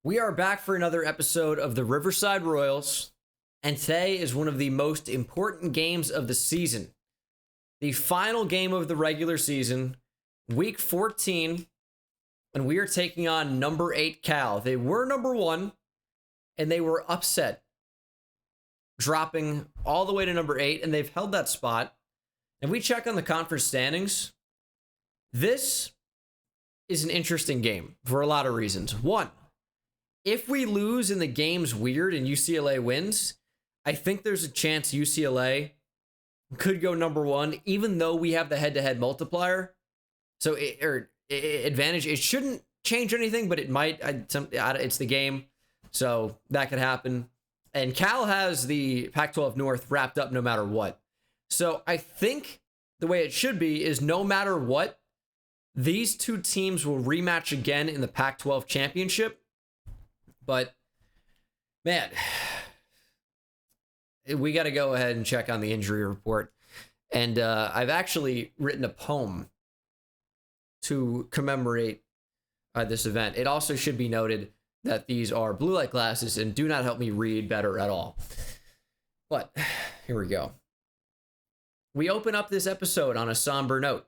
We are back for another episode of the Riverside Royals, and today is one of the most important games of the season. The final game of the regular season, week 14, and we are taking on number 8 Cal. They were number 1, and they were upset, dropping all the way to number 8, and they've held that spot. And we check on the conference standings. This is an interesting game for a lot of reasons. One, if we lose and the game's weird and UCLA wins, I think there's a chance UCLA could go number 1, even though we have the head-to-head multiplier. So, advantage. It shouldn't change anything, but it might. It's the game, so that could happen. And Cal has the Pac-12 North wrapped up no matter what. So I think the way it should be is no matter what, these two teams will rematch again in the Pac-12 championship. But, man, we got to go ahead and check on the injury report. And I've actually written a poem to commemorate this event. It also should be noted that these are blue light glasses and do not help me read better at all. But here we go. We open up this episode on a somber note.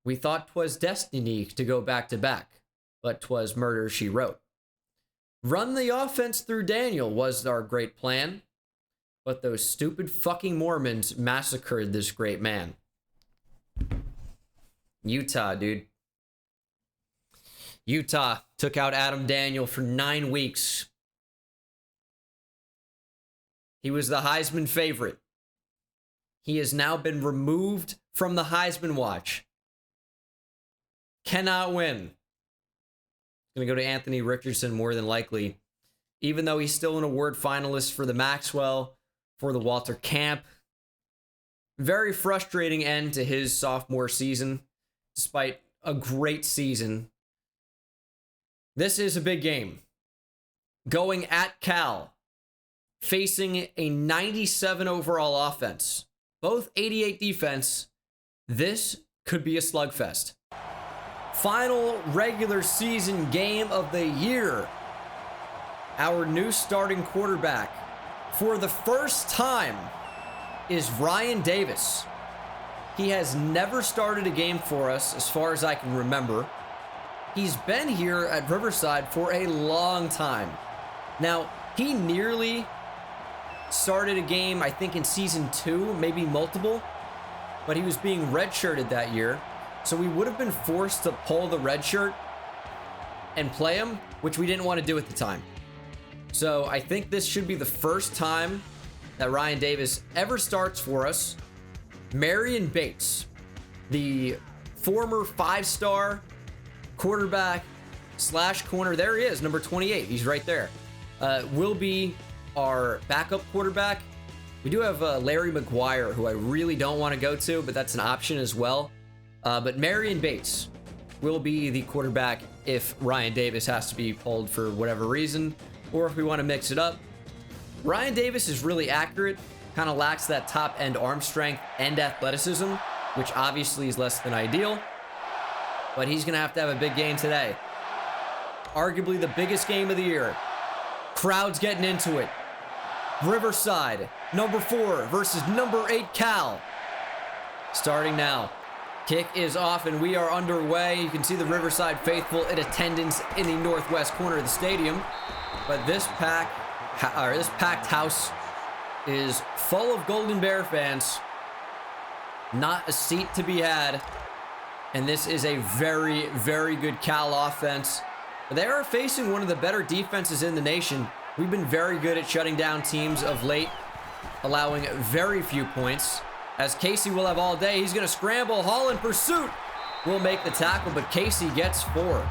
We thought 'twas destiny to go back to back, but 'twas murder she wrote. Run the offense through Daniel was our great plan, but those stupid fucking Mormons massacred this great man. Utah, dude. Utah took out Adam Daniel for 9 weeks. He was the Heisman favorite. He has now been removed from the Heisman watch. Cannot win. Going to go to Anthony Richardson more than likely, even though he's still an award finalist for the Maxwell, for the Walter Camp. Very frustrating end to his sophomore season, despite a great season. This is a big game. Going at Cal, facing a 97 overall offense, both 88 defense. This could be a slugfest. Final regular season game of the year. Our new starting quarterback for the first time is Ryan Davis. He has never started a game for us as far as I can remember. He's been here at Riverside for a long time. Now, he nearly started a game, I think in season 2, maybe multiple, but he was being redshirted that year. So we would have been forced to pull the red shirt and play him, which we didn't want to do at the time. So I think this should be the first time that Ryan Davis ever starts for us. Marion Bates, the former 5-star quarterback / corner, there he is, number 28. He's right there. Will be our backup quarterback. We do have Larry McGuire, who I really don't want to go to, but that's an option as well. But Marion Bates will be the quarterback if Ryan Davis has to be pulled for whatever reason, or if we want to mix it up. Ryan Davis is really accurate, kind of lacks that top end arm strength and athleticism, which obviously is less than ideal, but he's going to have a big game today. Arguably the biggest game of the year. Crowd's getting into it. Riverside, number 4 versus number 8 Cal. Starting now. Kick is off and we are underway. You can see the Riverside faithful in attendance in the northwest corner of the stadium. But this packed house is full of Golden Bear fans. Not a seat to be had. And this is a very, very good Cal offense. They are facing one of the better defenses in the nation. We've been very good at shutting down teams of late, allowing very few points. As Casey will have all day, he's going to scramble. Hall in pursuit will make the tackle, but Casey gets 4.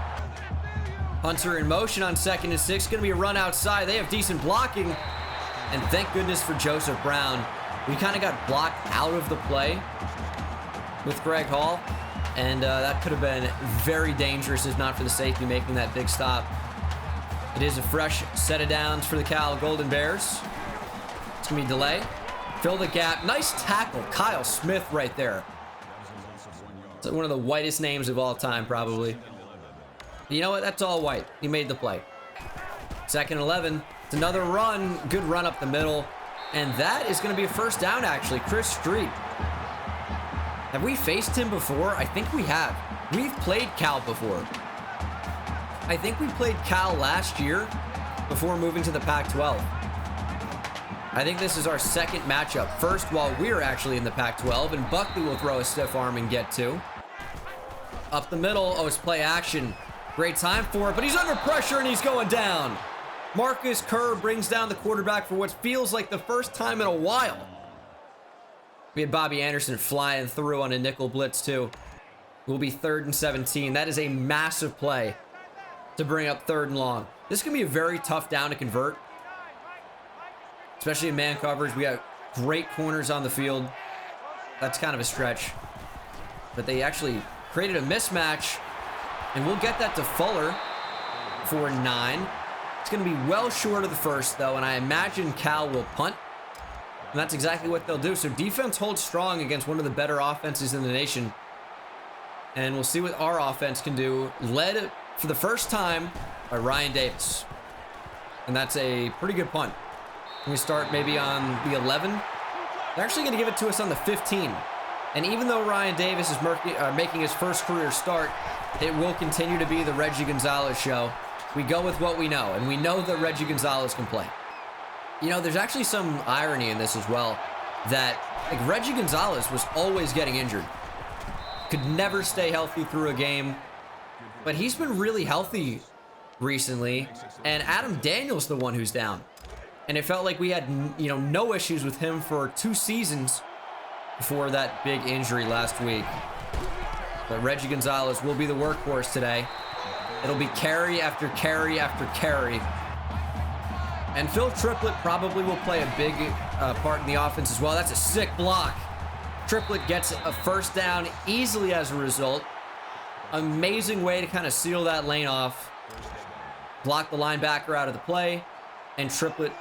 Hunter in motion on 2nd and 6. Going to be a run outside. They have decent blocking. And thank goodness for Joseph Brown. We kind of got blocked out of the play with Greg Hall. And that could have been very dangerous if not for the safety making that big stop. It is a fresh set of downs for the Cal Golden Bears. It's going to be delay. Fill the gap. Nice tackle. Kyle Smith right there. It's one of the whitest names of all time, probably. You know what? That's all white. He made the play. 2nd and 11. It's another run. Good run up the middle. And that is going to be a first down, actually. Chris Street. Have we faced him before? I think we have. We've played Cal before. I think we played Cal last year before moving to the Pac-12. I think this is our second matchup. First, while we're actually in the Pac-12, and Buckley will throw a stiff arm and get 2. Up the middle. Oh, it's play action. Great time for it, but he's under pressure and he's going down. Marcus Kerr brings down the quarterback for what feels like the first time in a while. We had Bobby Anderson flying through on a nickel blitz too. It will be 3rd and 17. That is a massive play to bring up 3rd and long. This can be a very tough down to convert, especially in man coverage. We got great corners on the field. That's kind of a stretch, but they actually created a mismatch, and we'll get that to Fuller for 9. It's going to be well short of the first, though, and I imagine Cal will punt. And that's exactly what they'll do. So defense holds strong against one of the better offenses in the nation. And we'll see what our offense can do. Led for the first time by Ryan Davis. And that's a pretty good punt. We start maybe on the 11. They're actually going to give it to us on the 15. And even though Ryan Davis is making his first career start, it will continue to be the Reggie Gonzalez show. We go with what we know, and we know that Reggie Gonzalez can play. You know, there's actually some irony in this as well, that like Reggie Gonzalez was always getting injured. Could never stay healthy through a game, but he's been really healthy recently, and Adam Daniels the one who's down. And it felt like we had, no issues with him for 2 seasons before that big injury last week. But Reggie Gonzalez will be the workhorse today. It'll be carry after carry after carry. And Phil Triplett probably will play a big part in the offense as well. That's a sick block. Triplett gets a first down easily as a result. Amazing way to kind of seal that lane off. Block the linebacker out of the play. And Triplett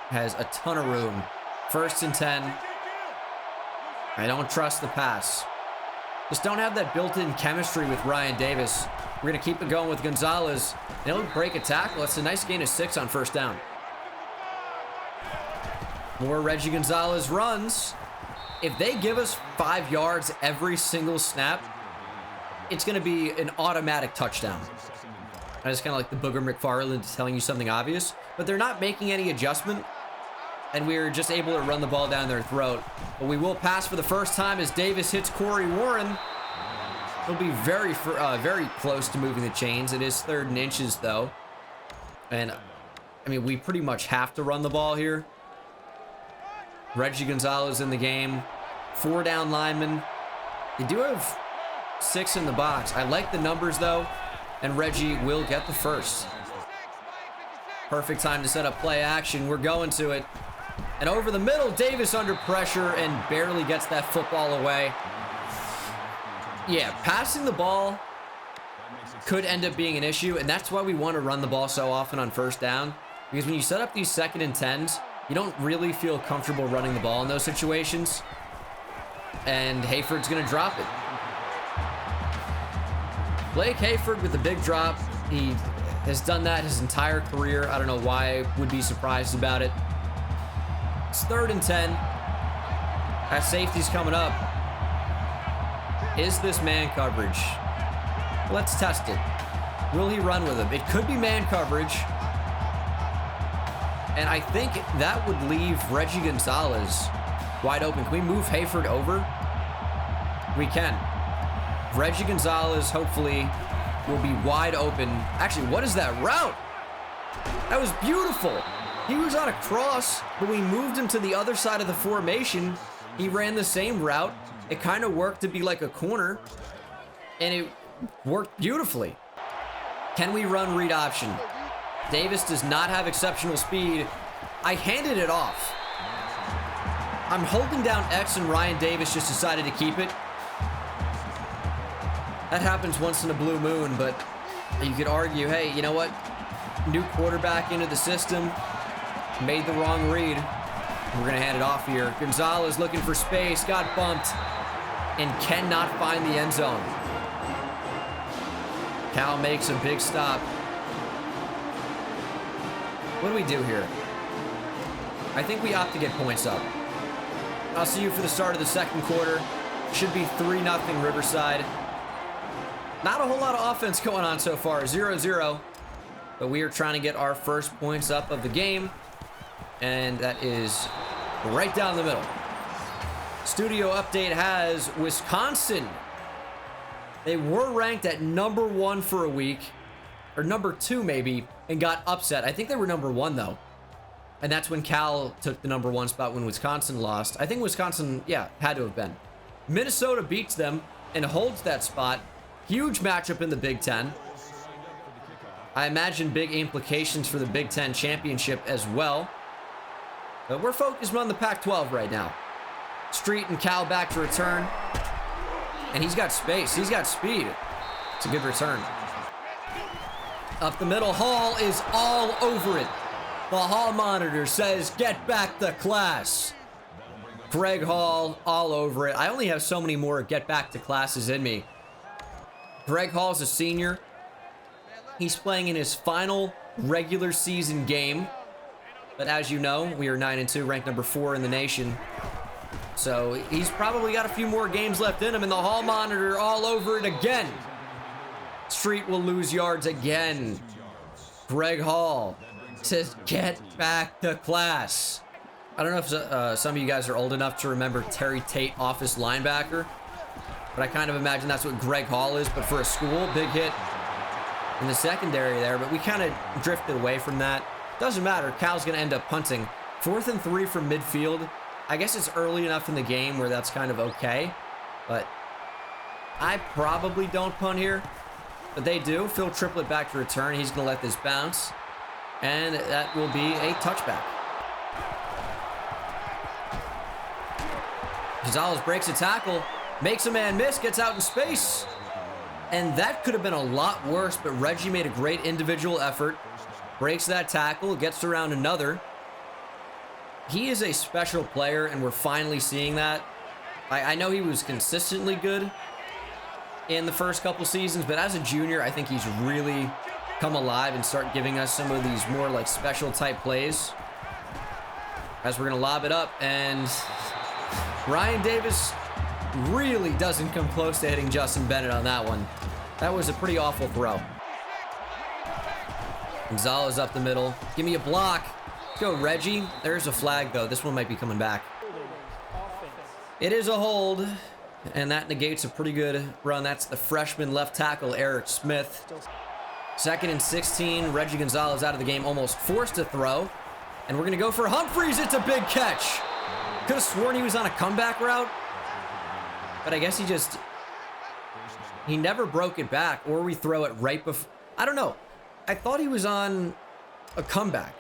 has a ton of room. 1st and 10. I don't trust the pass. Just don't have that built-in chemistry with Ryan Davis. We're going to keep it going with Gonzalez. And he'll break a tackle. That's a nice gain of 6 on 1st down. More Reggie Gonzalez runs. If they give us 5 yards every single snap, it's going to be an automatic touchdown. It's kind of like the Booger McFarland telling you something obvious, but they're not making any adjustment, and we're just able to run the ball down their throat. But we will pass for the first time as Davis hits Corey Warren. He'll be very close to moving the chains. It is 3rd and inches, though. And, I mean, we pretty much have to run the ball here. Reggie Gonzalez in the game. 4 down linemen. They do have 6 in the box. I like the numbers, though. And Reggie will get the first. Perfect time to set up play action. We're going to it. And over the middle, Davis under pressure and barely gets that football away. Yeah, passing the ball could end up being an issue, and that's why we want to run the ball so often on 1st down. Because when you set up these 2nd and 10s, you don't really feel comfortable running the ball in those situations. And Hayford's going to drop it. Blake Hayford with the big drop. He has done that his entire career. I don't know why I would be surprised about it. It's 3rd and 10. That safety's coming up. Is this man coverage? Let's test it. Will he run with him? It could be man coverage. And I think that would leave Reggie Gonzalez wide open. Can we move Hayford over? We can. Reggie Gonzalez, hopefully, will be wide open. Actually, what is that route? That was beautiful. He was on a cross, but we moved him to the other side of the formation. He ran the same route. It kind of worked to be like a corner, and it worked beautifully. Can we run read option? Davis does not have exceptional speed. I handed it off. I'm holding down X, and Ryan Davis just decided to keep it. That happens once in a blue moon, but you could argue, hey, you know what? New quarterback into the system, made the wrong read. We're going to hand it off here. Gonzalez looking for space, got bumped, and cannot find the end zone. Cal makes a big stop. What do we do here? I think we opt to get points up. I'll see you for the start of the second quarter. Should be 3-0 Riverside. Not a whole lot of offense going on so far. 0-0. But we are trying to get our first points up of the game. And that is right down the middle. Studio update has Wisconsin. They were ranked at number 1 for a week. Or number 2 maybe. And got upset. I think they were number 1 though. And that's when Cal took the number 1 spot when Wisconsin lost. I think Wisconsin, yeah, had to have been. Minnesota beats them and holds that spot. Huge matchup in the Big Ten. I imagine big implications for the Big Ten championship as well. But we're focused on the Pac-12 right now. Street and Cal back to return. And he's got space. He's got speed. It's a good return. Up the middle, Hall is all over it. The Hall monitor says, get back to class. Greg Hall, all over it. I only have so many more get back to classes in me. Greg Hall's a senior. He's playing in his final regular season game. But as you know, we are 9-2, ranked number 4 in the nation. So he's probably got a few more games left in him, and the Hall monitor all over it again. Street will lose yards again. Greg Hall says, get back to class. I don't know if some of you guys are old enough to remember Terry Tate, office linebacker. But I kind of imagine that's what Greg Hall is, but for a school. Big hit in the secondary there, but we kind of drifted away from that. Doesn't matter. Cal's going to end up punting. 4th and 3 from midfield. I guess it's early enough in the game where that's kind of okay. But I probably don't punt here. But they do. Phil Triplett back to return. He's going to let this bounce. And that will be a touchback. Gonzalez breaks a tackle. Makes a man miss. Gets out in space. And that could have been a lot worse. But Reggie made a great individual effort. Breaks that tackle. Gets around another. He is a special player, and we're finally seeing that. I know he was consistently good in the first couple seasons, but as a junior, I think he's really come alive and start giving us some of these more like special type plays. As we're going to lob it up, and Ryan Davis really doesn't come close to hitting Justin Bennett on that one. That was a pretty awful throw. Gonzalez up the middle. Give me a block. Go, Reggie. There's a flag, though. This one might be coming back. It is a hold, and that negates a pretty good run. That's the freshman left tackle, Eric Smith. 2nd and 16. Reggie Gonzalez out of the game, almost forced to throw. And we're going to go for Humphreys. It's a big catch. Could have sworn he was on a comeback route, but I guess he never broke it back, or we throw it right before. I don't know. I thought he was on a comeback.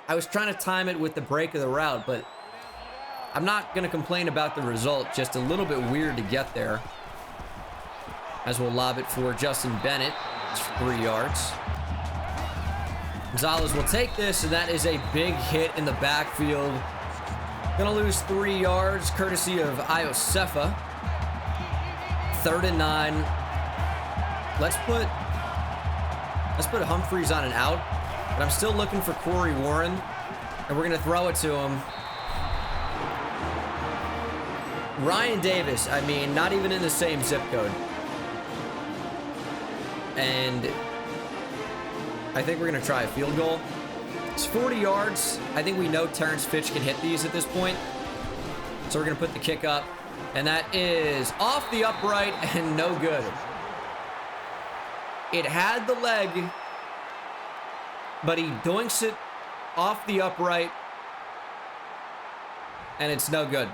I was trying to time it with the break of the route, but I'm not going to complain about the result. Just a little bit weird to get there. As we'll lob it for Justin Bennett. It's 3 yards. Gonzalez will take this, and that is a big hit in the backfield. Gonna lose 3 yards, courtesy of Iosefa. 3rd and 9. Let's put Humphreys on an out. But I'm still looking for Corey Warren, and we're going to throw it to him. Ryan Davis, I mean, not even in the same zip code. And I think we're going to try a field goal. It's 40 yards. I think we know Terrence Fitch can hit these at this point. So we're going to put the kick up, and that is off the upright and no good. It had the leg, but he doinks it off the upright, and it's no good.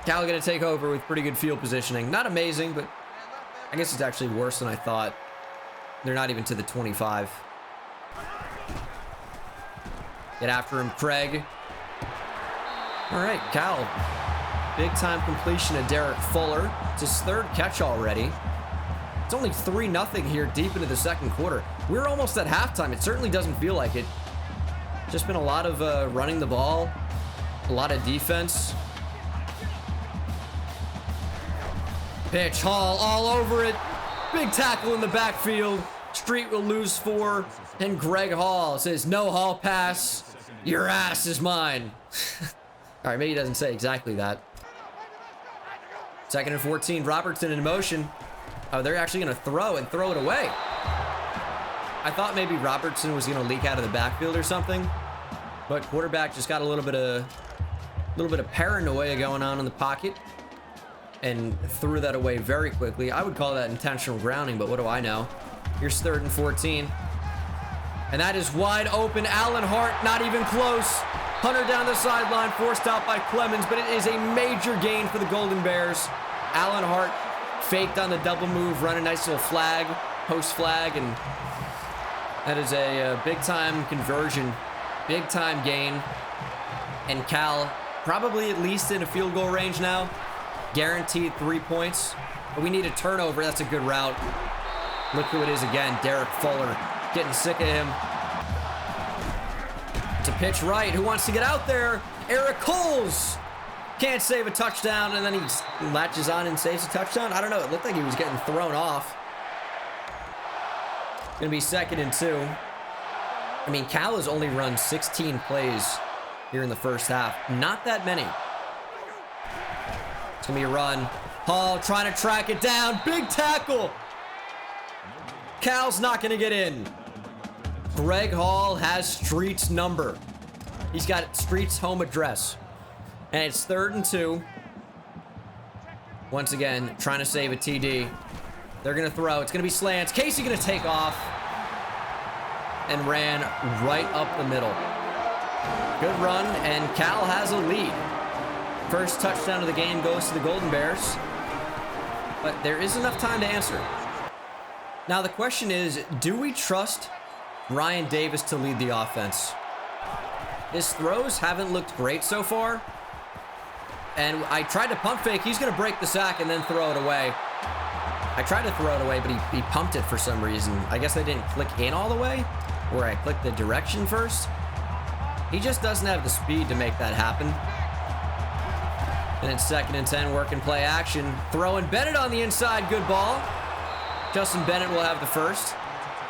Cal going to take over with pretty good field positioning. Not amazing, but I guess it's actually worse than I thought. They're not even to the 25. Get after him, Craig. All right, Cal. Big time completion of Derek Fuller. It's his 3rd catch already. It's only 3-0 here deep into the second quarter. We're almost at halftime. It certainly doesn't feel like it. Just been a lot of running the ball, a lot of defense. Pitch, Hall all over it. Big tackle in the backfield. Street will lose 4. And Greg Hall says, no Hall pass. Your ass is mine. All right, maybe he doesn't say exactly that. 2nd and 14. Robertson in motion. Oh, they're actually going to throw it away. I thought maybe Robertson was going to leak out of the backfield or something. But quarterback just got a little bit of paranoia going on in the pocket and threw that away very quickly. I would call that intentional grounding, but what do I know? Here's 3rd and 14. And that is wide open. Allen Hart, not even close. Hunter down the sideline, forced out by Clemens, but it is a major gain for the Golden Bears. Allen Hart faked on the double move, run a nice little flag, post flag, and that is a big-time conversion, big-time gain. And Cal probably at least in a field goal range now. Guaranteed 3 points. But we need a turnover. That's a good route. Look who it is again. Derek Fuller. Getting sick of him. It's a pitch right. Who wants to get out there? Eric Coles. Can't save a touchdown, and then he latches on and saves a touchdown. I don't know. It looked like he was getting thrown off. It's going to be 2nd and 2. I mean, Cal has only run 16 plays here in the first half. Not that many. It's going to be a run. Hall trying to track it down. Big tackle. Cal's not going to get in. Greg Hall has Street's number. He's got Street's home address. And it's 3rd and 2. Once again, trying to save a TD. They're going to throw. It's going to be slants. Casey going to take off. And ran right up the middle. Good run, and Cal has a lead. First touchdown of the game goes to the Golden Bears. But there is enough time to answer. Now the question is, do we trust Ryan Davis to lead the offense? His throws haven't looked great so far. And I tried to pump fake. He's going to break the sack and then throw it away. I tried to throw it away, but he pumped it for some reason. I guess I didn't click in all the way, or I clicked the direction first. He just doesn't have the speed to make that happen. And it's 2nd and 10, working play action. Throwing Bennett on the inside, good ball. Justin Bennett will have the first.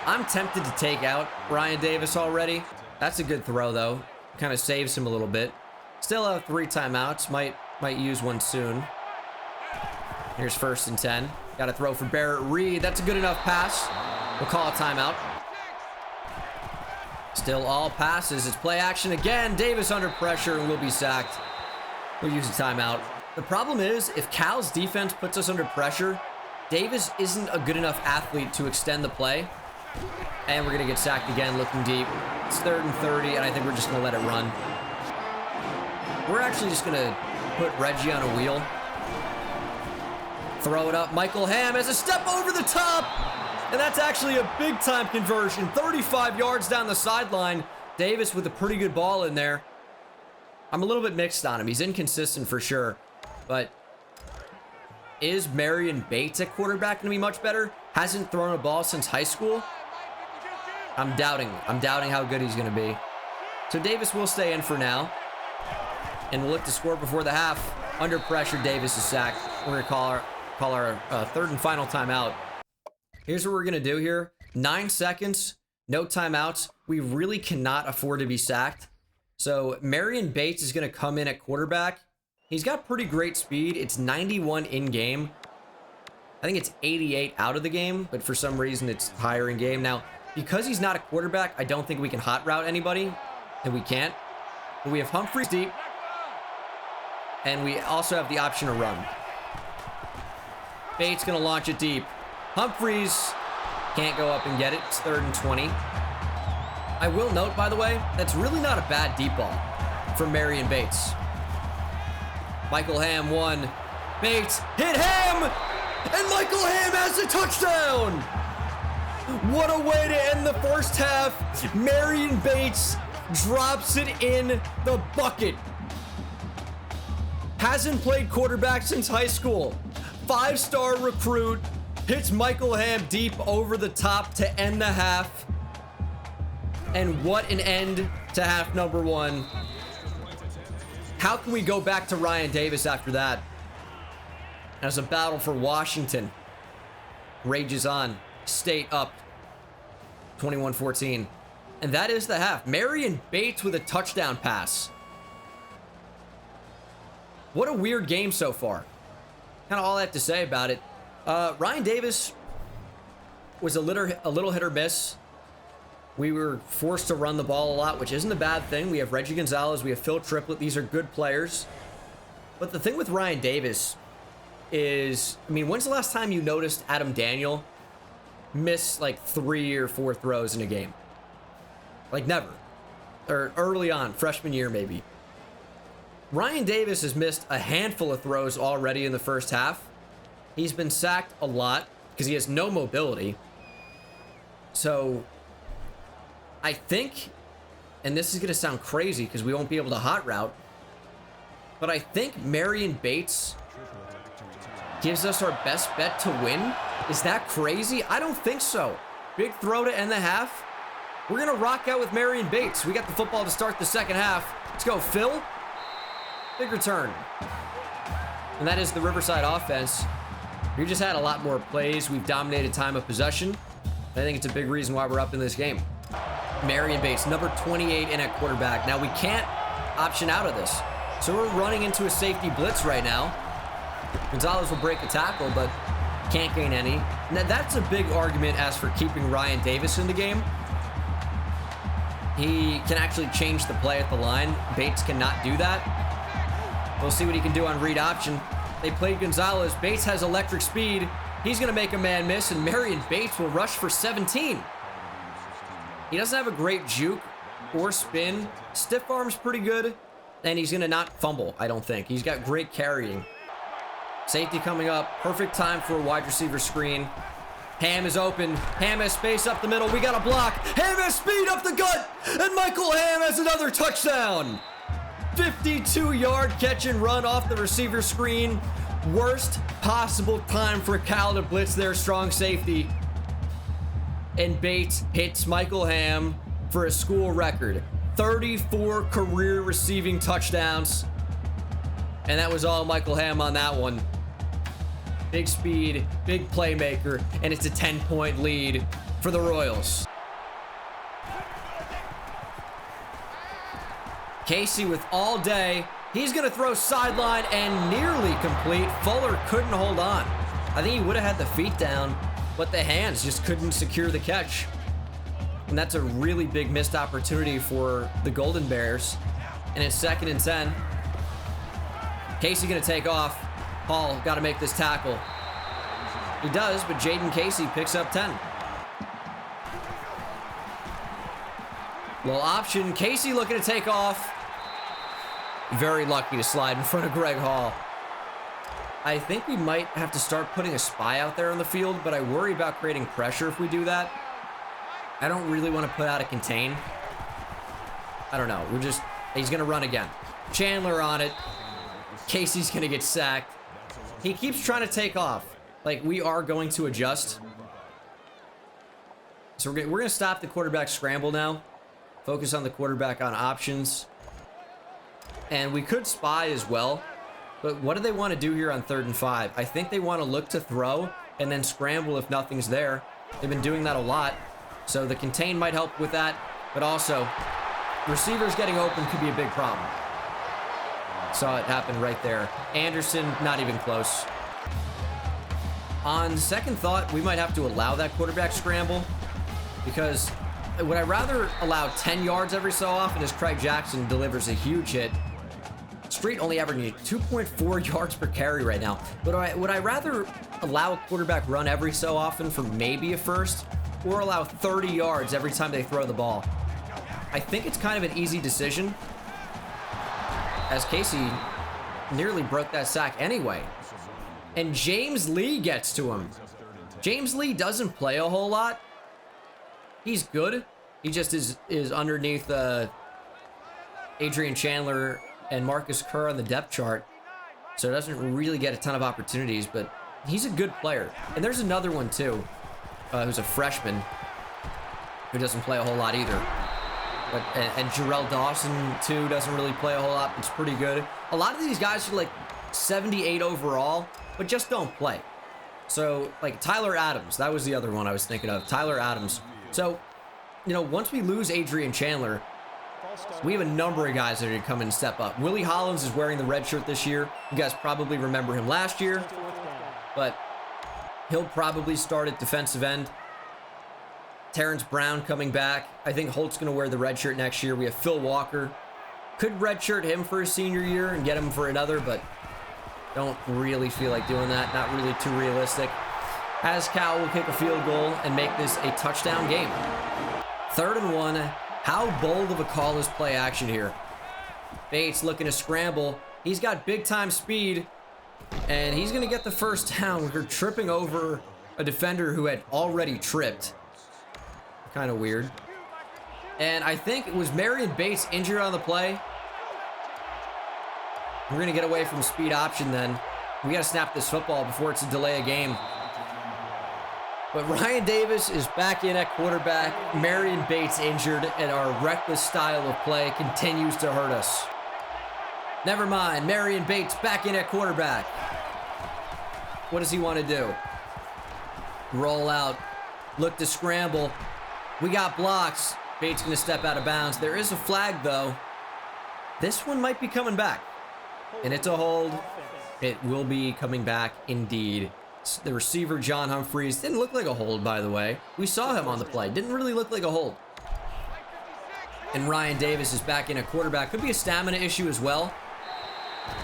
I'm tempted to take out Ryan Davis already. That's a good throw, though. Kind of saves him a little bit. Still have 3 timeouts. Might use one soon. Here's 1st and 10. Got to throw for Barrett Reed. That's a good enough pass. We'll call a timeout. Still all passes. It's play action again. Davis under pressure and will be sacked. We'll use a timeout. The problem is, if Cal's defense puts us under pressure, Davis isn't a good enough athlete to extend the play. And we're going to get sacked again, looking deep. It's 3rd and 30, and I think we're just going to let it run. We're actually just going to put Reggie on a wheel. Throw it up. Michael Hamm has a step over the top. And that's actually a big-time conversion. 35 yards down the sideline. Davis with a pretty good ball in there. I'm a little bit mixed on him. He's inconsistent for sure. But is Marion Bates at quarterback going to be much better? Hasn't thrown a ball since high school. I'm doubting how good he's going to be. So Davis will stay in for now. And we'll look to score before the half. Under pressure, Davis is sacked. We're going to call our 3rd and final timeout. Here's what we're going to do here. 9 seconds, no timeouts. We really cannot afford to be sacked. So Marion Bates is going to come in at quarterback. He's got pretty great speed. It's 91 in game. I think it's 88 out of the game, but for some reason it's higher in game. Now, because he's not a quarterback, I don't think we can hot route anybody, and we can't. But we have Humphreys deep, and we also have the option to run. Bates going to launch it deep. Humphreys can't go up and get it. It's 3rd and 20. I will note, by the way, that's really not a bad deep ball from Marion Bates. Michael Hamm won. Bates hit Hamm, and Michael Hamm has a touchdown. What a way to end the first half. Marion Bates drops it in the bucket. Hasn't played quarterback since high school. 5-star recruit hits Michael Hamm deep over the top to end the half. And what an end to half number 1. How can we go back to Ryan Davis after that? As a battle for Washington rages on. State up 21-14. And that is the half. Marion Bates with a touchdown pass. What a weird game so far. Kind of all I have to say about it. Ryan Davis was a little hit or miss. We were forced to run the ball a lot, which isn't a bad thing. We have Reggie Gonzalez. We have Phil Triplett. These are good players. But the thing with Ryan Davis is, I mean, when's the last time you noticed Adam Daniel miss like 3 or 4 throws in a game? Like never. Or early on, freshman year maybe. Ryan Davis has missed a handful of throws already in the first half. He's been sacked a lot because he has no mobility. So I think, and this is going to sound crazy because we won't be able to hot route, but I think Marion Bates gives us our best bet to win. Is that crazy? I don't think so. Big throw to end the half. We're going to rock out with Marion Bates. We got the football to start the second half. Let's go, Phil. Big return. And that is the Riverside offense. We just had a lot more plays. We've dominated time of possession. I think it's a big reason why we're up in this game. Marion Bates, number 28 in at quarterback. Now we can't option out of this. So we're running into a safety blitz right now. Gonzalez will break a tackle, but can't gain any. Now that's a big argument as for keeping Ryan Davis in the game. He can actually change the play at the line. Bates cannot do that. We'll see what he can do on read option. They played Gonzalez. Bates has electric speed. He's going to make a man miss, and Marion Bates will rush for 17. He doesn't have a great juke or spin. Stiff arm's pretty good, and he's going to not fumble, I don't think. He's got great carrying. Safety coming up. Perfect time for a wide receiver screen. Ham is open. Ham has space up the middle. We got a block. Ham has speed up the gut, and Michael Ham has another touchdown. 52-yard catch and run off the receiver screen. Worst possible time for Cal to blitz their strong safety. And Bates hits Michael Ham for a school record. 34 career receiving touchdowns. And that was all Michael Ham on that one. Big speed, big playmaker, and it's a 10-point lead for the Royals. Casey with all day. He's going to throw sideline and nearly complete. Fuller couldn't hold on. I think he would have had the feet down, but the hands just couldn't secure the catch. And that's a really big missed opportunity for the Golden Bears. And it's 2nd and 10. Casey going to take off. Hall got to make this tackle. He does, but Jaden Casey picks up 10. Little option. Casey looking to take off. Very lucky to slide in front of Greg Hall. I think we might have to start putting a spy out there on the field, but I worry about creating pressure if we do that. I don't really want to put out a contain. I don't know. He's going to run again. Chandler on it. Casey's going to get sacked. He keeps trying to take off. Like, we are going to adjust. So we're going to stop the quarterback scramble now. Focus on the quarterback on options. And we could spy as well. But what do they want to do here on 3rd and 5? I think they want to look to throw and then scramble if nothing's there. They've been doing that a lot. So the contain might help with that. But also, receivers getting open could be a big problem. Saw it happen right there. Anderson, not even close. On second thought, we might have to allow that quarterback scramble. Because would I rather allow 10 yards every so often as Craig Jackson delivers a huge hit? Street only averaging 2.4 yards per carry right now. But would I rather allow a quarterback run every so often for maybe a first, or allow 30 yards every time they throw the ball? I think it's kind of an easy decision, as Casey nearly broke that sack anyway. And James Lee gets to him. James Lee doesn't play a whole lot. He's good. He just is underneath Adrian Chandler and Marcus Kerr on the depth chart. So doesn't really get a ton of opportunities, but he's a good player. And there's another one too, who's a freshman who doesn't play a whole lot either. But, and Jarrell Dawson too doesn't really play a whole lot, but it's pretty good. A lot of these guys are like 78 overall, but just don't play. So like Tyler Adams, that was the other one I was thinking of. Tyler Adams. So you know, once we lose Adrian Chandler, we have a number of guys that are going to come in and step up. Willie Hollins is wearing the red shirt this year. You guys probably remember him last year, but he'll probably start at defensive end. Terrence Brown coming back. I think Holt's going to wear the red shirt next year. We have Phil Walker. Could redshirt him for his senior year and get him for another, but don't really feel like doing that. Not really too realistic. As Cal will kick a field goal and make this a touchdown game. 3rd and 1. How bold of a call is play action here? Bates looking to scramble. He's got big time speed, and he's going to get the first down. We're tripping over a defender who had already tripped. Kind of weird. And I think it was Marion Bates injured on the play. We're going to get away from speed option then. We got to snap this football before it's a delay of game. But Ryan Davis is back in at quarterback. Marion Bates injured, and our reckless style of play continues to hurt us. Never mind. Marion Bates back in at quarterback. What does he want to do? Roll out. Look to scramble. We got blocks. Bates going to step out of bounds. There is a flag, though. This one might be coming back. And it's a hold. It will be coming back indeed. The receiver, John Humphreys, didn't look like a hold, by the way. We saw him on the play. Didn't really look like a hold. And Ryan Davis is back in at quarterback. Could be a stamina issue as well.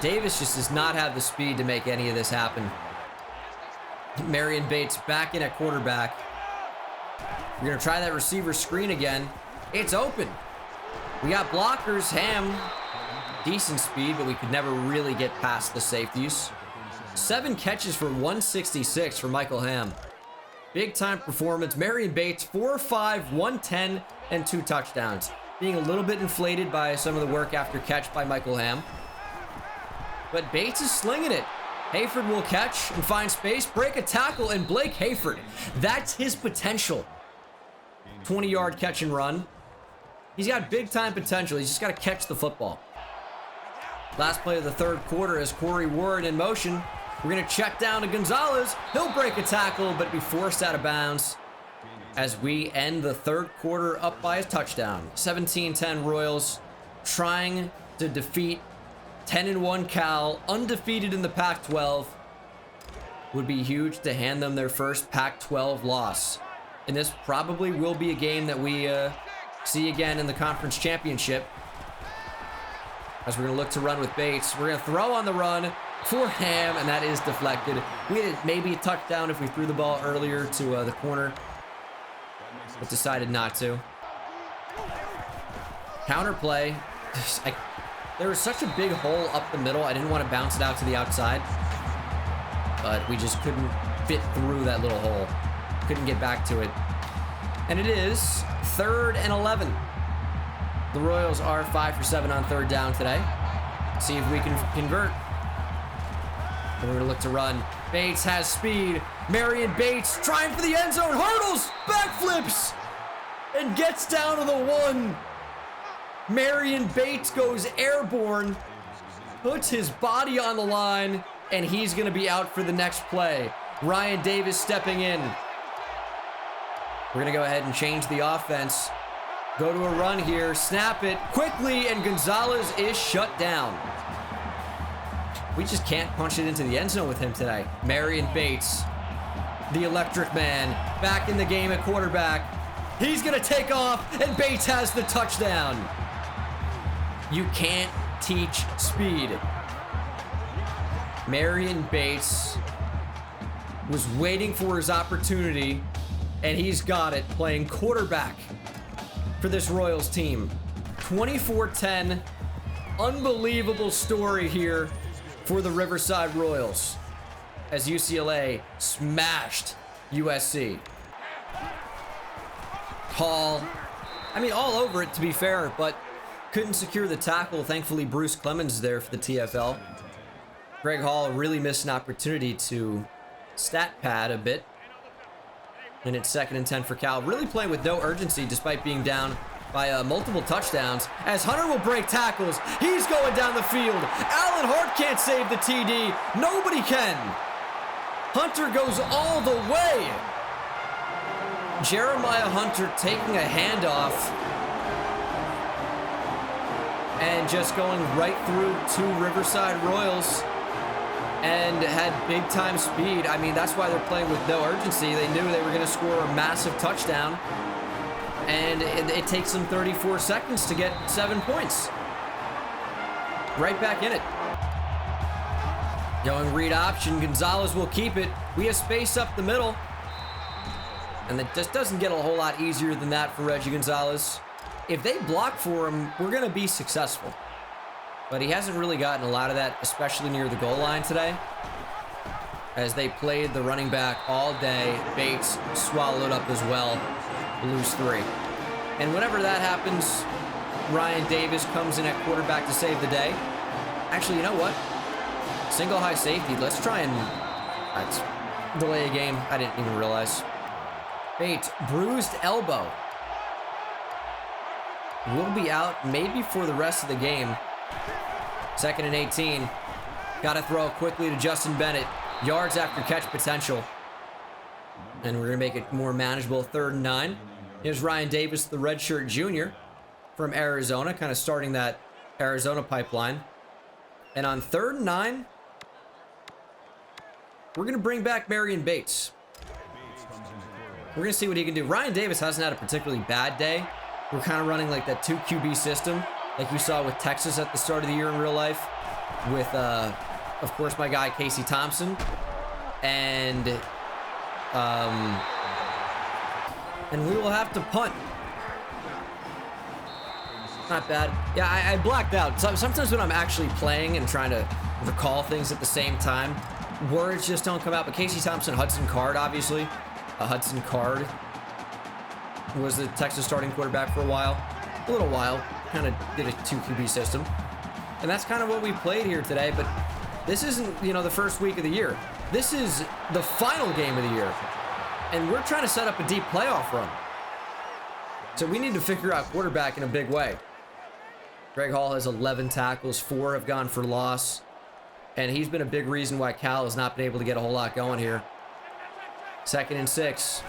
Davis just does not have the speed to make any of this happen. Marion Bates back in at quarterback. We're going to try that receiver screen again. It's open. We got blockers. Ham, decent speed, but we could never really get past the safeties. 7 catches for 166 for Michael Ham. Big time performance. Marion Bates, 4-5, 110, and 2 touchdowns. Being a little bit inflated by some of the work after catch by Michael Ham. But Bates is slinging it. Hayford will catch and find space, break a tackle, and Blake Hayford. That's his potential. 20-yard catch and run. He's got big time potential. He's just got to catch the football. Last play of the 3rd quarter as Corey Warren in motion. We're going to check down to Gonzalez. He'll break a tackle, but be forced out of bounds as we end the 3rd quarter up by a touchdown. 17-10 Royals trying to defeat 10-1 Cal, undefeated in the Pac-12. Would be huge to hand them their first Pac-12 loss. And this probably will be a game that we see again in the conference championship. As we're going to look to run with Bates. We're going to throw on the run for Ham, and that is deflected. We had maybe a touchdown if we threw the ball earlier to the corner, but decided not to. Counter play. There was such a big hole up the middle. I didn't want to bounce it out to the outside, but we just couldn't fit through that little hole. Couldn't get back to it. And it is 3rd and 11. The Royals are 5 for 7 on 3rd down today. See if we can convert. And we're going to look to run. Bates has speed. Marion Bates trying for the end zone. Hurdles, backflips, and gets down to the 1. Marion Bates goes airborne, puts his body on the line, and he's going to be out for the next play. Ryan Davis stepping in. We're going to go ahead and change the offense. Go to a run here, snap it quickly, and Gonzalez is shut down. We just can't punch it into the end zone with him today. Marion Bates, the electric man, back in the game at quarterback. He's going to take off, and Bates has the touchdown. You can't teach speed. Marion Bates was waiting for his opportunity, and he's got it, playing quarterback for this Royals team. 24-10. Unbelievable story here for the Riverside Royals as UCLA smashed USC. Hall, I mean, all over it to be fair, but couldn't secure the tackle. Thankfully, Bruce Clemens there for the TFL. Greg Hall really missed an opportunity to stat pad a bit. And it's 2nd and 10 for Cal. Really playing with no urgency despite being down by multiple touchdowns. As Hunter will break tackles, he's going down the field. Allen Hart can't save the TD. Nobody can. Hunter goes all the way. Jeremiah Hunter taking a handoff and just going right through two Riverside Royals and had big time speed. I mean, that's why they're playing with no urgency. They knew they were going to score a massive touchdown, and it takes them 34 seconds to get 7 points. Right back in it. Going read option. Gonzalez will keep it. We have space up the middle, and it just doesn't get a whole lot easier than that for Reggie Gonzalez. If they block for him, we're going to be successful. But he hasn't really gotten a lot of that, especially near the goal line today, as they played the running back all day. Bates swallowed up as well. Lose 3. And whenever that happens, Ryan Davis comes in at quarterback to save the day. Actually, you know what? Single high safety. Let's try and delay a game. I didn't even realize. Bates, bruised elbow. Will be out maybe for the rest of the game. 2nd and 18. Got to throw quickly to Justin Bennett. Yards after catch potential. And we're going to make it more manageable. 3rd and 9. Here's Ryan Davis, the redshirt junior from Arizona, kind of starting that Arizona pipeline. And on 3rd and 9, we're going to bring back Marion Bates. We're going to see what he can do. Ryan Davis hasn't had a particularly bad day. We're kind of running like that 2 QB system, like you saw with Texas at the start of the year in real life, with, of course, my guy Casey Thompson, and we will have to punt. Not bad. Yeah, I blacked out. Sometimes when I'm actually playing and trying to recall things at the same time, words just don't come out. But Casey Thompson, Hudson Card, obviously. Hudson Card was the Texas starting quarterback for a while. A little while. Kind of did a 2 QB system. And that's kind of what we played here today. But this isn't, the first week of the year. This is the final game of the year. And we're trying to set up a deep playoff run. So we need to figure out quarterback in a big way. Greg Hall has 11 tackles. 4 have gone for loss. And he's been a big reason why Cal has not been able to get a whole lot going here. 2nd and 6.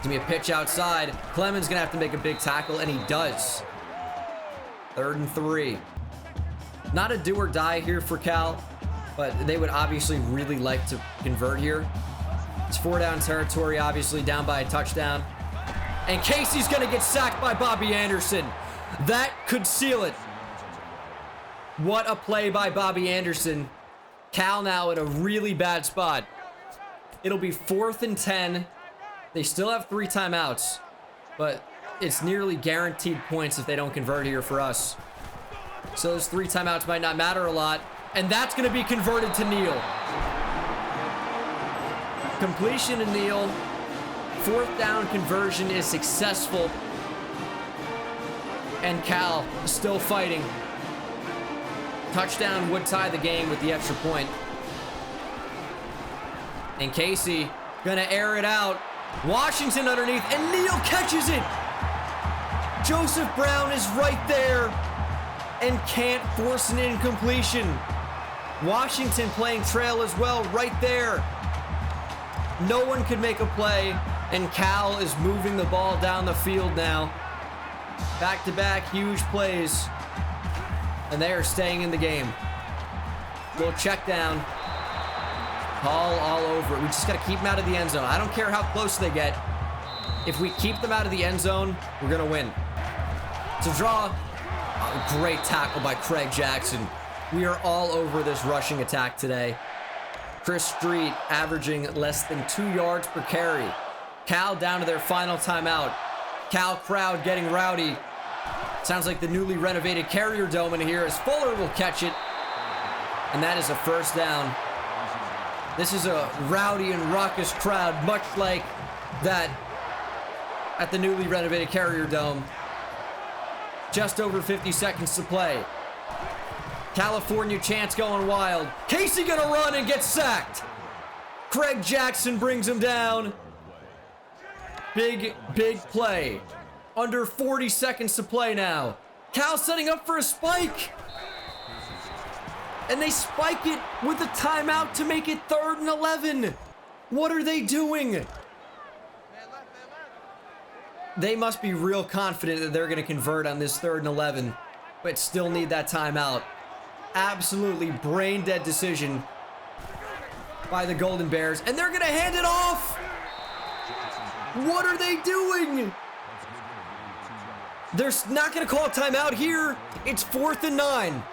Give me a pitch outside. Clemens gonna have to make a big tackle, and he does. 3rd and 3. Not a do or die here for Cal, but they would obviously really like to convert here. It's 4 down territory, obviously down by a touchdown. And Casey's gonna get sacked by Bobby Anderson. That could seal it. What a play by Bobby Anderson. Cal now in a really bad spot. It'll be 4th and 10. They still have 3 timeouts, but it's nearly guaranteed points if they don't convert here for us. So those 3 timeouts might not matter a lot, and that's going to be converted to Neal. Completion to Neal. 4th down conversion is successful, and Cal still fighting. Touchdown would tie the game with the extra point. And Casey gonna air it out. Washington underneath, and Neal catches it. Joseph Brown is right there and can't force an incompletion. Washington playing trail as well, right there. No one could make a play, and Cal is moving the ball down the field now. Back-to-back huge plays, and they are staying in the game. Little check down. Hall all over it. We just got to keep them out of the end zone. I don't care how close they get. If we keep them out of the end zone, we're going to win. To draw, a great tackle by Craig Jackson. We are all over this rushing attack today. Chris Street averaging less than 2 yards per carry. Cal down to their final timeout. Cal crowd getting rowdy. Sounds like the newly renovated Carrier Dome in here as Fuller will catch it. And that is a 1st down. This is a rowdy and raucous crowd, much like that at the newly renovated Carrier Dome. Just over 50 seconds to play. California chants going wild. Casey gonna run and get sacked. Craig Jackson brings him down. Big play. Under 40 seconds to play now. Cal setting up for a spike. And they spike it with a timeout to make it 3rd and 11. What are they doing? They must be real confident that they're going to convert on this 3rd and 11, but still need that timeout. Absolutely brain dead decision by the Golden Bears, and they're going to hand it off. What are they doing? They're not going to call a timeout here. It's 4th and 9.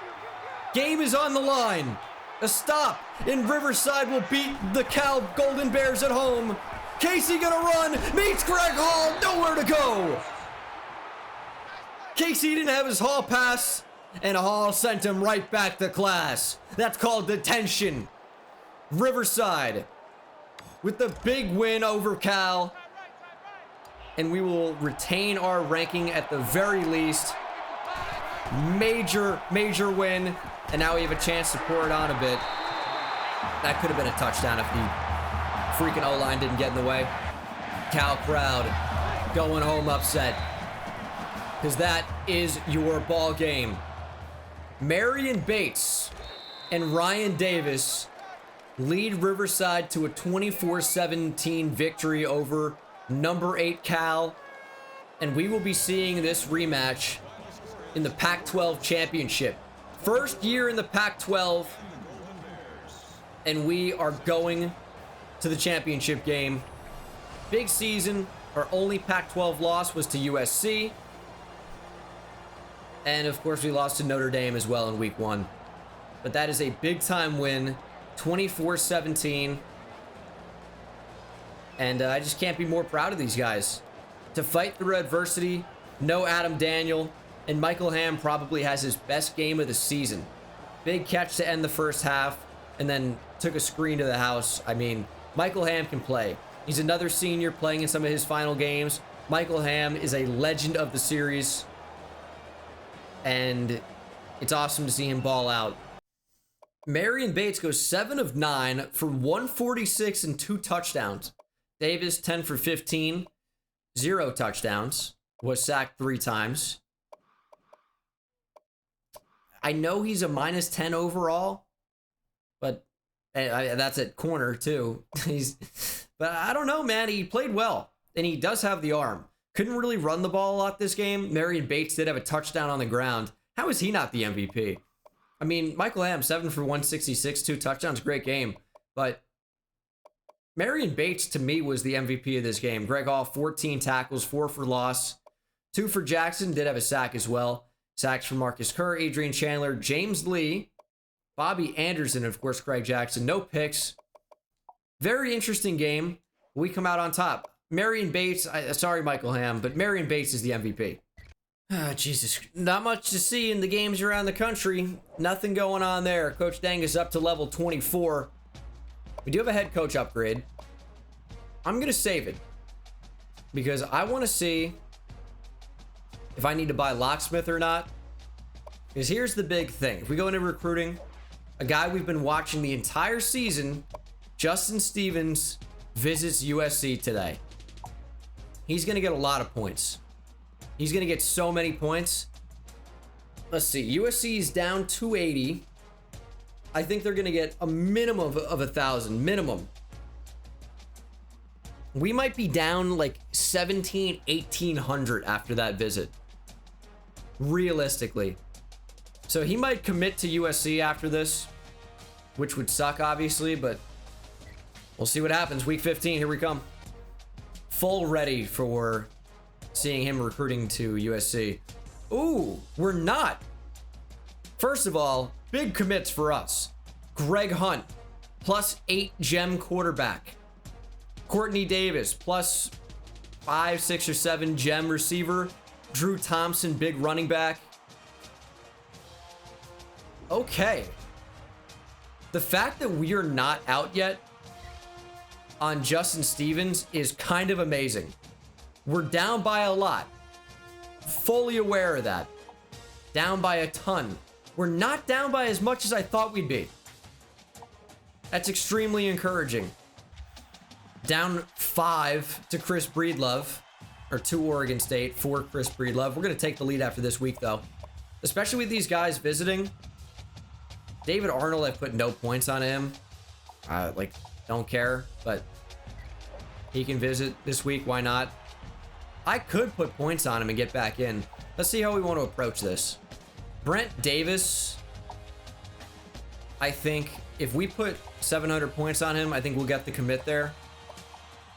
Game is on the line. A stop in Riverside will beat the Cal Golden Bears at home. Casey gonna run, meets Greg Hall, nowhere to go. Casey didn't have his Hall pass, and Hall sent him right back to class. That's called detention. Riverside with the big win over Cal, and we will retain our ranking at the very least. Major win, and now we have a chance to pour it on a bit. That could have been a touchdown if the freaking O-line didn't get in the way. Cal crowd going home upset, because that is your ball game. Marion Bates and Ryan Davis lead Riverside to a 24-17 victory over number 8 Cal, and we will be seeing this rematch in the Pac-12 championship. First year in the Pac-12, and we are going to the championship game. Big season. Our only Pac-12 loss was to USC. And of course we lost to Notre Dame as well in week 1. But that is a big time win, 24-17. And I just can't be more proud of these guys. To fight through adversity, no Adam Daniel, and Michael Hamm probably has his best game of the season. Big catch to end the first half, and then took a screen to the house. I mean, Michael Hamm can play. He's another senior playing in some of his final games. Michael Hamm is a legend of the series, and it's awesome to see him ball out. Marion Bates goes 7 of 9 for 146 and 2 touchdowns. Davis 10 for 15, 0 touchdowns, was sacked 3 times. I know he's a -10 overall, but that's at corner too. But I don't know, man. He played well, and he does have the arm. Couldn't really run the ball a lot this game. Marion Bates did have a touchdown on the ground. How is he not the MVP? I mean, Michael Hamm, 7 for 166, 2 touchdowns, great game. But Marion Bates, to me, was the MVP of this game. Greg Hall, 14 tackles, 4 for loss. 2 for Jackson, did have a sack as well. Sacks for Marcus Kerr, Adrian Chandler, James Lee, Bobby Anderson, and of course, Craig Jackson. No picks. Very interesting game. We come out on top. Marion Bates, sorry, Michael Hamm, but Marion Bates is the MVP. Ah, Jesus. Not much to see in the games around the country. Nothing going on there. Coach Dang is up to level 24. We do have a head coach upgrade. I'm going to save it, because I want to see if I need to buy Locksmith or not. Because here's the big thing. If we go into recruiting, a guy we've been watching the entire season, Justin Stevens, visits USC today. He's going to get a lot of points. He's going to get so many points. Let's see. USC is down 280. I think they're going to get a minimum of 1,000. Minimum. We might be down like 1,800 after that visit. Realistically. So he might commit to USC after this, which would suck, obviously, but we'll see what happens. Week 15, here we come. Full ready for seeing him recruiting to USC. Ooh, we're not. First of all, big commits for us. Greg Hunt, +8 gem quarterback. Courtney Davis, +5, 6, or 7 gem receiver. Drew Thompson, big running back. Okay. The fact that we are not out yet on Justin Stevens is kind of amazing. We're down by a lot. Fully aware of that. Down by a ton. We're not down by as much as I thought we'd be. That's extremely encouraging. Down 5 to Chris Breedlove, or to Oregon State for Chris Breedlove. We're going to take the lead after this week, though. Especially with these guys visiting. David Arnold, I've put no points on him. Don't care, but he can visit this week. Why not? I could put points on him and get back in. Let's see how we want to approach this. Brent Davis, I think if we put 700 points on him, I think we'll get the commit there.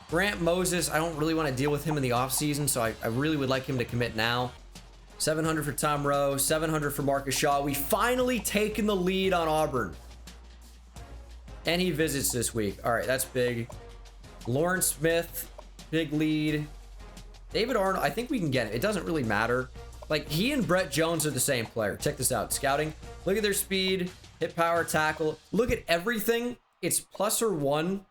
Grant Moses, I don't really want to deal with him in the offseason, so I really would like him to commit now. 700 for Tom Rowe, 700 for Marcus Shaw. We finally taken the lead on Auburn. And he visits this week. All right, that's big. Lawrence Smith, big lead. David Arnold, I think we can get it. It doesn't really matter. Like, he and Brett Jones are the same player. Check this out. Scouting. Look at their speed, hit power, tackle. Look at everything. It's plus or one,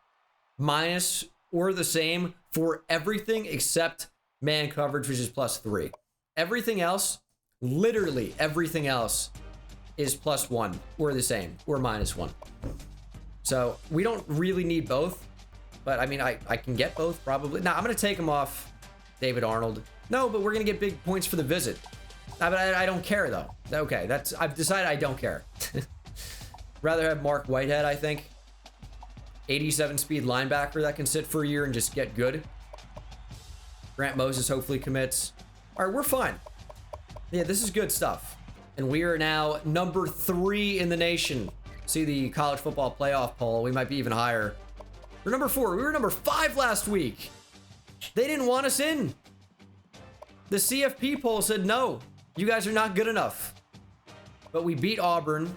minus or the same for everything except man coverage, which is plus 3. Everything else, literally everything else, is plus 1 or the same or minus 1. So we don't really need both, but I mean, I can get both probably. Now I'm going to take him off David Arnold. No, but we're going to get big points for the visit. But I don't care though. Okay, I've decided I don't care. Rather have Mark Whitehead, I think. 87 speed linebacker that can sit for a year and just get good. Grant Moses hopefully commits. All right, we're fine. Yeah, this is good stuff. And we are now number 3 in the nation. See the college football playoff poll. We might be even higher. We're number 4. We were number 5 last week. They didn't want us in. The CFP poll said, no, you guys are not good enough. But we beat Auburn,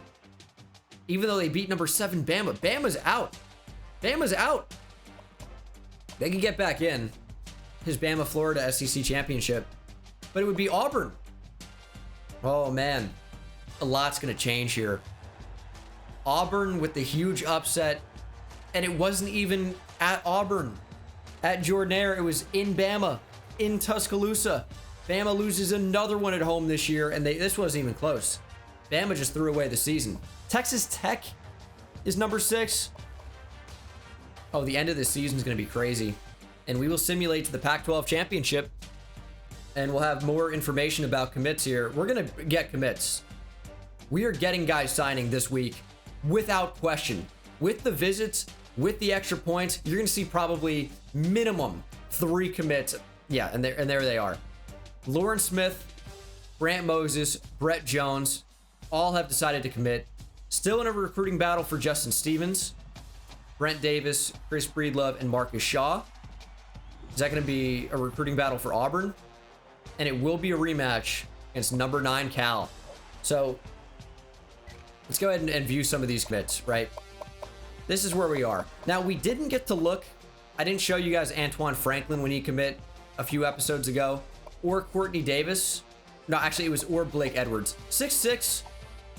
even though they beat number 7 Bama. Bama's out. Bama's out. They can get back in. His Bama-Florida SEC championship. But it would be Auburn. Oh, man. A lot's going to change here. Auburn with the huge upset. And it wasn't even at Auburn. At Jordan-Hare, it was in Bama. In Tuscaloosa. Bama loses another one at home this year. And this wasn't even close. Bama just threw away the season. Texas Tech is number 6. Oh, the end of this season is going to be crazy. And we will simulate to the Pac-12 championship. And we'll have more information about commits here. We're going to get commits. We are getting guys signing this week without question. With the visits, with the extra points, you're going to see probably minimum 3 commits. Yeah, and there they are. Lawrence Smith, Grant Moses, Brett Jones, all have decided to commit. Still in a recruiting battle for Justin Stevens, Brent Davis, Chris Breedlove, and Marcus Shaw. Is that going to be a recruiting battle for Auburn? And it will be a rematch against number 9 Cal. So let's go ahead and view some of these commits, right? This is where we are. Now, we didn't get to look. I didn't show you guys Antoine Franklin when he commit a few episodes ago. Or Courtney Davis. No, actually, it was or Blake Edwards. 6'6",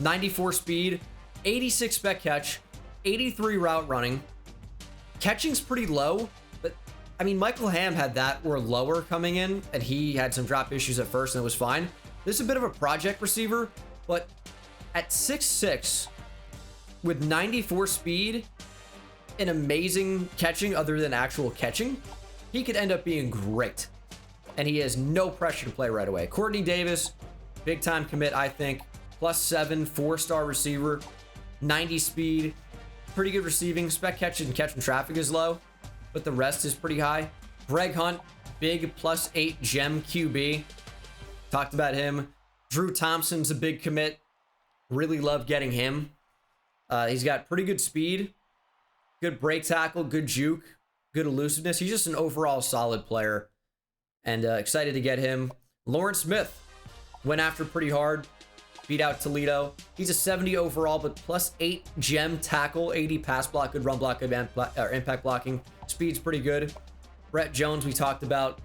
94 speed, 86 spec catch, 83 route running. Catching's pretty low, but I mean, Michael Hamm had that or lower coming in, and he had some drop issues at first, and it was fine. This is a bit of a project receiver, but at 6'6", with 94 speed and amazing catching other than actual catching, he could end up being great. And he has no pressure to play right away. Courtney Davis, big time commit, I think. +7, 4-star receiver, 90 speed, pretty good receiving. Spec catch and catching traffic is low, but the rest is pretty high. Greg Hunt, big +8 gem QB. Talked about him. Drew Thompson's a big commit. Really love getting him. He's got pretty good speed, good break tackle, good juke, good elusiveness. He's just an overall solid player. And excited to get him. Lawrence Smith went after pretty hard. Beat out Toledo. He's a 70 overall, but +8 gem tackle, 80 pass block, good run block, good impact blocking. Speed's pretty good. Brett Jones, we talked about.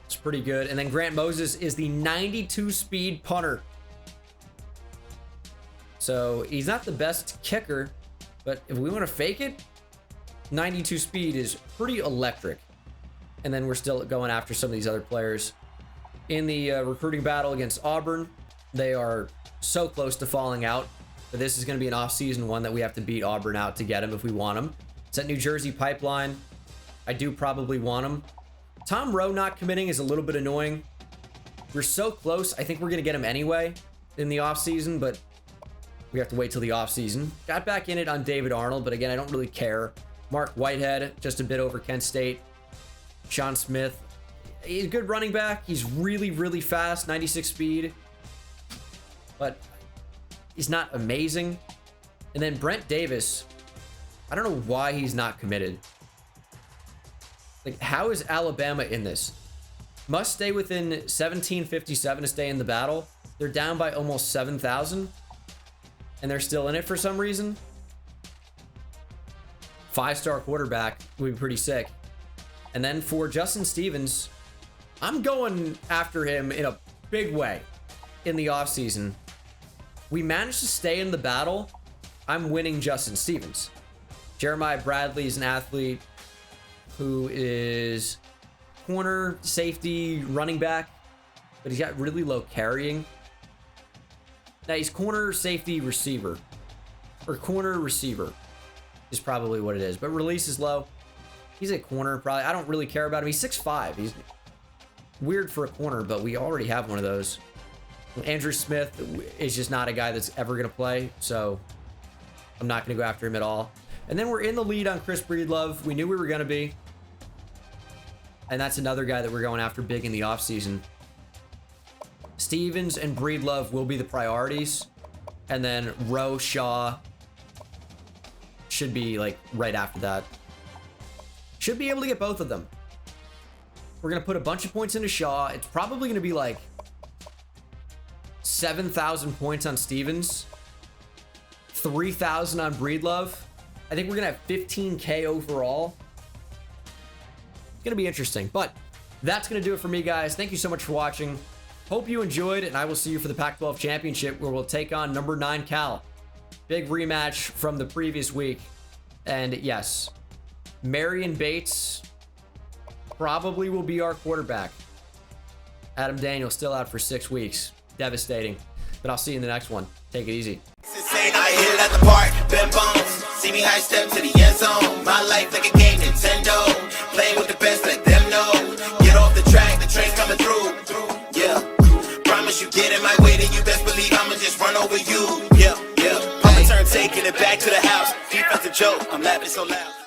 It's pretty good. And then Grant Moses is the 92 speed punter. So he's not the best kicker, but if we want to fake it, 92 speed is pretty electric. And then we're still going after some of these other players. In the recruiting battle against Auburn, they are so close to falling out. But this is going to be an off-season one that we have to beat Auburn out to get him if we want him. It's at New Jersey Pipeline. I do probably want him. Tom Rowe not committing is a little bit annoying. We're so close. I think we're going to get him anyway in the off-season, but we have to wait till the off-season. Got back in it on David Arnold, but again, I don't really care. Mark Whitehead, just a bit over Kent State. Sean Smith, He's a good running back. He's really, really fast, 96 speed. But he's not amazing. And then Brent Davis, I don't know why he's not committed. Like, how is Alabama in this? Must stay within 1757 to stay in the battle. They're down by almost 7,000. And they're still in it for some reason. 5-star quarterback would be pretty sick. And then for Justin Stevens, I'm going after him in a big way in the offseason. We managed to stay in the battle. I'm winning Justin Stevens. Jeremiah Bradley is an athlete who is corner, safety, running back, but he's got really low carrying. Now he's corner, safety, receiver, or corner, receiver is probably what it is, but release is low. He's a corner, probably. I don't really care about him. He's 6'5". He's weird for a corner, but we already have one of those. Andrew Smith is just not a guy that's ever going to play, so I'm not going to go after him at all. And then we're in the lead on Chris Breedlove. We knew we were going to be. And that's another guy that we're going after big in the offseason. Stevens and Breedlove will be the priorities. And then Rowe, Shaw should be like right after that. Should be able to get both of them. We're going to put a bunch of points into Shaw. It's probably going to be like 7,000 points on Stevens. 3,000 on Breedlove. I think we're going to have 15K overall. It's going to be interesting. But that's going to do it for me, guys. Thank you so much for watching. Hope you enjoyed, and I will see you for the Pac-12 Championship, where we'll take on number 9 Cal. Big rematch from the previous week. And yes, Marion Bates probably will be our quarterback. Adam Daniel still out for 6 weeks. Devastating. But I'll see you in the next one. Take it easy. I hit it at the park, Ben Bones. See me high step to the end zone. My life like a game, Nintendo. Playing with the best, let them know. Get off the track, the train's coming through. Yeah. Promise you get in my way, then you best believe I'ma just run over you. Yeah, yeah. I'ma turn taking it back to the house. Defensive joke, I'm laughing so loud.